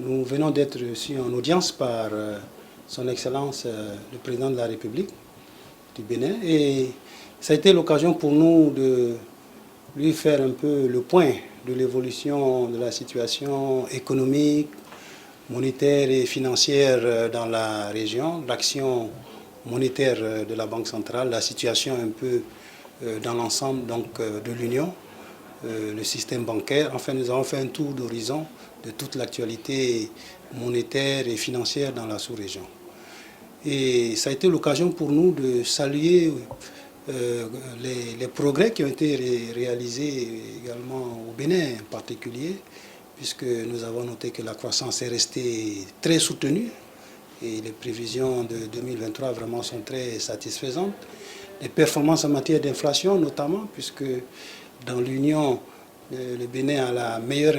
Nous venons d'être reçus en audience par Son Excellence le Président de la République du Bénin et ça a été l'occasion pour nous de lui faire un peu le point de l'évolution de la situation économique, monétaire et financière dans la région, l'action monétaire de la Banque centrale, la situation un peu dans l'ensemble de l'Union, le système bancaire. Enfin, nous avons fait un tour d'horizon de toute l'actualité monétaire et financière dans la sous-région. Et ça a été l'occasion pour nous de saluer les progrès qui ont été réalisés également au Bénin en particulier, puisque nous avons noté que la croissance est restée très soutenue et les prévisions de 2023 vraiment sont très satisfaisantes. Les performances en matière d'inflation notamment, puisque dans l'Union, le Bénin a la meilleure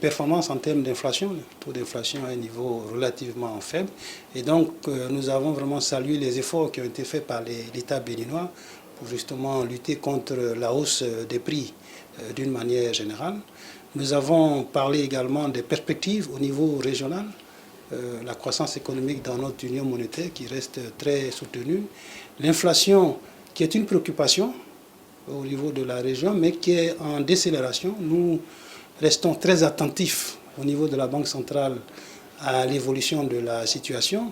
performance en termes d'inflation. Le taux d'inflation est à un niveau relativement faible. Et donc, nous avons vraiment salué les efforts qui ont été faits par l'État béninois pour justement lutter contre la hausse des prix d'une manière générale. Nous avons parlé également des perspectives au niveau régional, la croissance économique dans notre union monétaire qui reste très soutenue, l'inflation qui est une préoccupation au niveau de la région, mais qui est en décélération. Nous restons très attentifs au niveau de la Banque centrale à l'évolution de la situation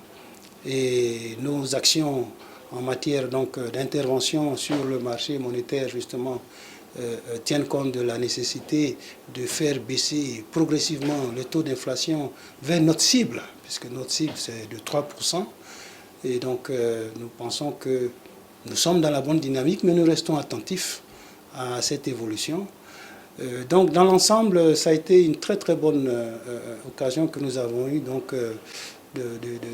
et nos actions en matière d'intervention sur le marché monétaire justement tiennent compte de la nécessité de faire baisser progressivement le taux d'inflation vers notre cible, puisque notre cible c'est de 3%. Et donc nous pensons que nous sommes dans la bonne dynamique, mais nous restons attentifs à cette évolution. Donc dans l'ensemble, ça a été une très très bonne occasion que nous avons eue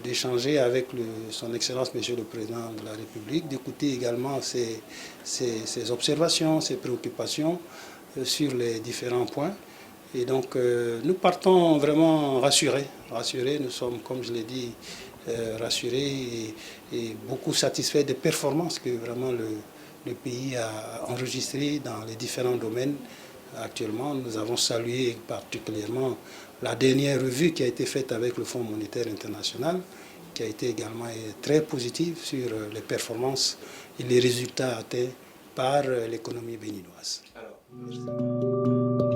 d'échanger avec Son Excellence Monsieur le Président de la République, d'écouter également ses observations, ses préoccupations sur les différents points. Et donc nous partons vraiment rassurés. Nous sommes, comme je l'ai dit, rassurés et beaucoup satisfaits des performances que vraiment le pays a enregistrées dans les différents domaines. Actuellement, nous avons salué particulièrement la dernière revue qui a été faite avec le Fonds monétaire international, qui a été également très positive sur les performances et les résultats atteints par l'économie béninoise. Alors, merci.